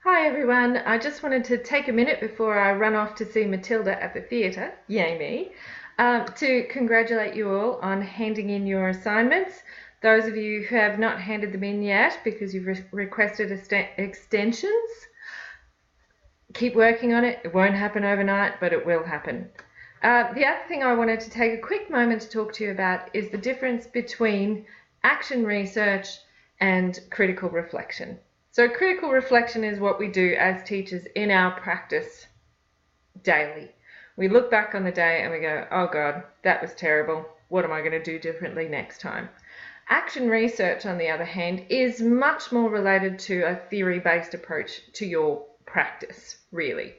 Hi everyone, I just wanted to take a minute before I run off to see Matilda at the theatre, yay me, to congratulate you all on handing in your assignments. Those of you who have not handed them in yet because you've requested extensions, keep working on it. It won't happen overnight, but it will happen. The other thing I wanted to take a quick moment to talk to you about is the difference between action research and critical reflection. So critical reflection is what we do as teachers in our practice daily. We look back on the day and we go, oh God, that was terrible. What am I going to do differently next time? Action research, on the other hand, is much more related to a theory-based approach to your practice, really.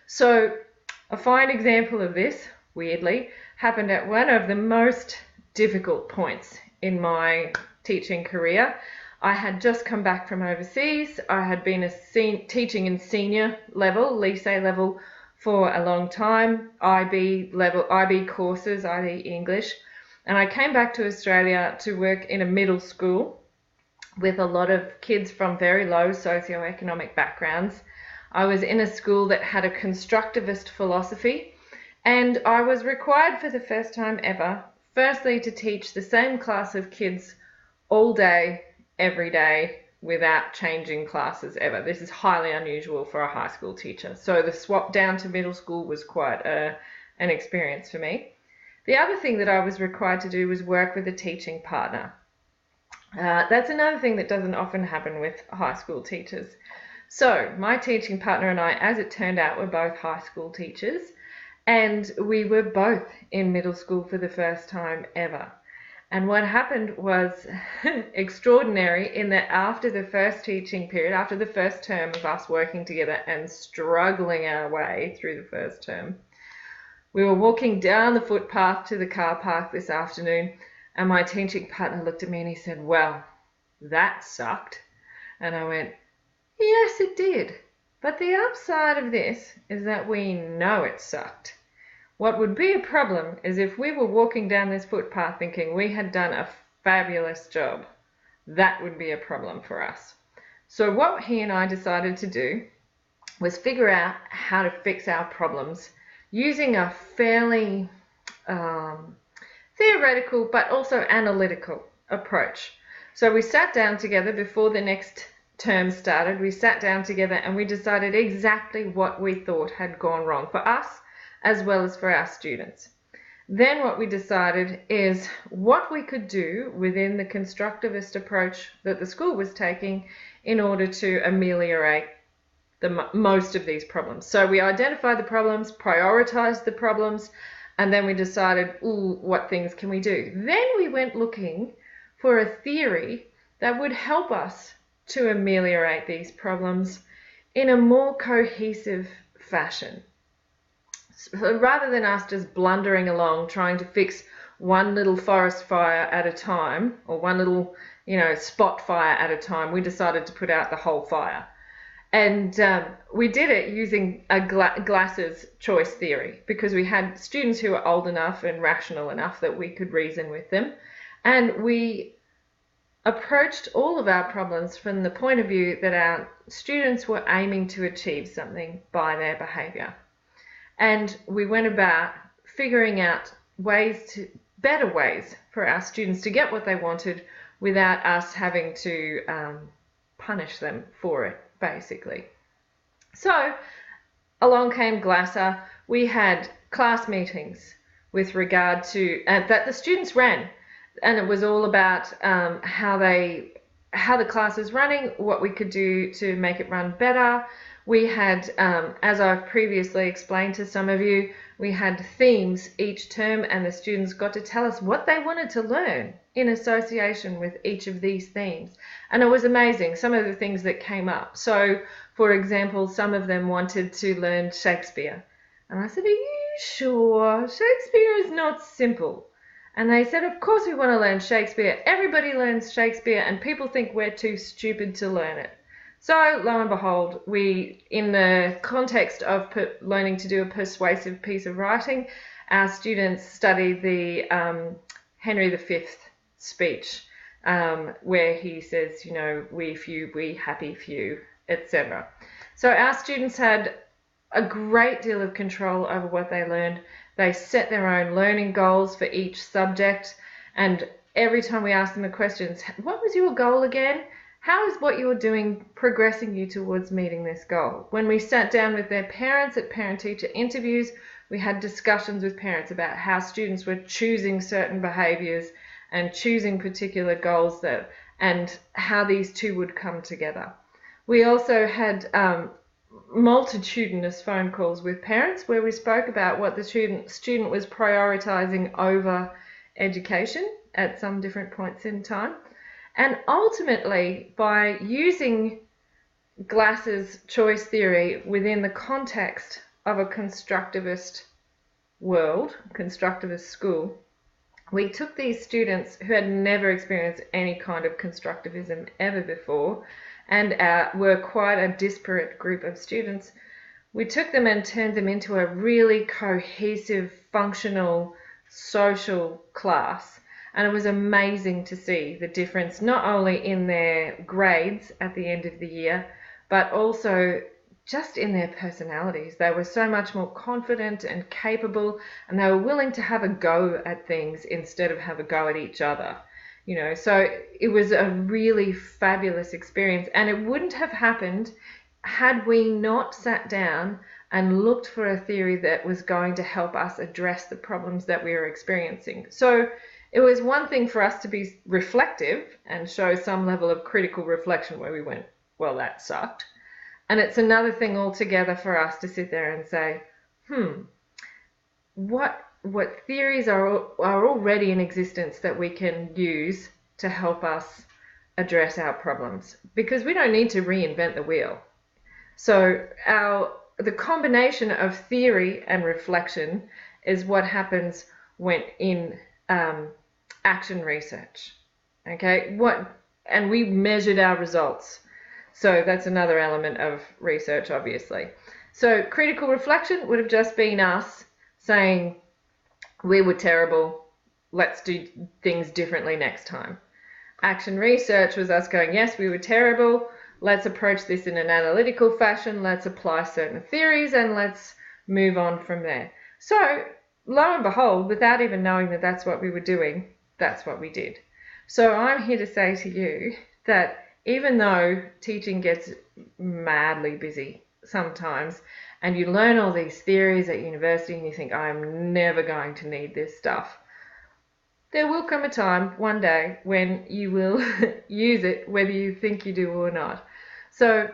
So a fine example of this, weirdly, happened at one of the most difficult points in my teaching career. I had just come back from overseas. I had been teaching in senior level, lycée level, for a long time, IB courses, IB English, and I came back to Australia to work in a middle school with a lot of kids from very low socioeconomic backgrounds. I was in a school that had a constructivist philosophy, and I was required for the first time ever, firstly, to teach the same class of kids all day, every day, without changing classes ever. This is highly unusual for a high school teacher. So the swap down to middle school was quite an experience for me. The other thing that I was required to do was work with a teaching partner. That's another thing that doesn't often happen with high school teachers. So my teaching partner and I, as it turned out, were both high school teachers, and we were both in middle school for the first time ever. And what happened was extraordinary in that after the first teaching period, after the first term of us working together and struggling our way through the first term, we were walking down the footpath to the car park this afternoon, and my teaching partner looked at me and he said, well, that sucked. And I went, yes, it did. But the upside of this is that we know it sucked. What would be a problem is if we were walking down this footpath thinking we had done a fabulous job. That would be a problem for us. So what he and I decided to do was figure out how to fix our problems using a fairly theoretical but also analytical approach. So we sat down together before the next term started. We sat down together and we decided exactly what we thought had gone wrong for us as well as for our students. Then what we decided is what we could do within the constructivist approach that the school was taking in order to ameliorate most of these problems. So we identified the problems, prioritized the problems, and then we decided, ooh, what things can we do? Then we went looking for a theory that would help us to ameliorate these problems in a more cohesive fashion. So rather than us just blundering along trying to fix one little forest fire at a time, or one little, spot fire at a time, we decided to put out the whole fire. And we did it using a Glass's choice theory, because we had students who were old enough and rational enough that we could reason with them. And we approached all of our problems from the point of view that our students were aiming to achieve something by their behaviour. And we went about figuring out better ways for our students to get what they wanted without us having to punish them for it, basically. So along came Glasser. We had class meetings with regard to that the students ran, and it was all about how the class is running, what we could do to make it run better. We had, as I've previously explained to some of you, we had themes each term, and the students got to tell us what they wanted to learn in association with each of these themes. And it was amazing, some of the things that came up. So, for example, some of them wanted to learn Shakespeare. And I said, are you sure? Shakespeare is not simple. And they said, of course we want to learn Shakespeare. Everybody learns Shakespeare, and people think we're too stupid to learn it. So, lo and behold, in the context of learning to do a persuasive piece of writing, our students studied the Henry V speech, where he says, we few, we happy few, etc. So our students had a great deal of control over what they learned. They set their own learning goals for each subject, and every time we asked them the questions, what was your goal again? How is what you're doing progressing you towards meeting this goal? When we sat down with their parents at parent-teacher interviews, we had discussions with parents about how students were choosing certain behaviours and choosing particular goals and how these two would come together. We also had multitudinous phone calls with parents where we spoke about what the student was prioritizing over education at some different points in time. And ultimately, by using Glass's choice theory within the context of a constructivist world, constructivist school, we took these students who had never experienced any kind of constructivism ever before and were quite a disparate group of students. We took them and turned them into a really cohesive, functional, social class. And it was amazing to see the difference, not only in their grades at the end of the year, but also just in their personalities. They were so much more confident and capable, and they were willing to have a go at things instead of have a go at each other. You know, so it was a really fabulous experience, and it wouldn't have happened had we not sat down and looked for a theory that was going to help us address the problems that we were experiencing. So it was one thing for us to be reflective and show some level of critical reflection where we went, well, that sucked. And it's another thing altogether for us to sit there and say, what theories are already in existence that we can use to help us address our problems? Because we don't need to reinvent the wheel. So the combination of theory and reflection is what happens when in action research. Okay, and we measured our results. So that's another element of research, obviously. So critical reflection would have just been us saying, we were terrible, let's do things differently next time. Action research was us going, yes, we were terrible, let's approach this in an analytical fashion, let's apply certain theories, and let's move on from there. So lo and behold, without even knowing that that's what we were doing, that's what we did. So I'm here to say to you that even though teaching gets madly busy sometimes, and you learn all these theories at university and you think, I'm never going to need this stuff, there will come a time one day when you will use it, whether you think you do or not. So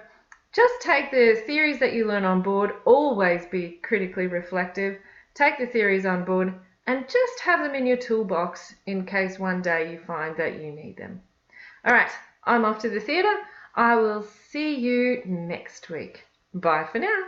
just take the theories that you learn on board, always be critically reflective, take the theories on board, and just have them in your toolbox in case one day you find that you need them. All right, I'm off to the theatre. I will see you next week. Bye for now.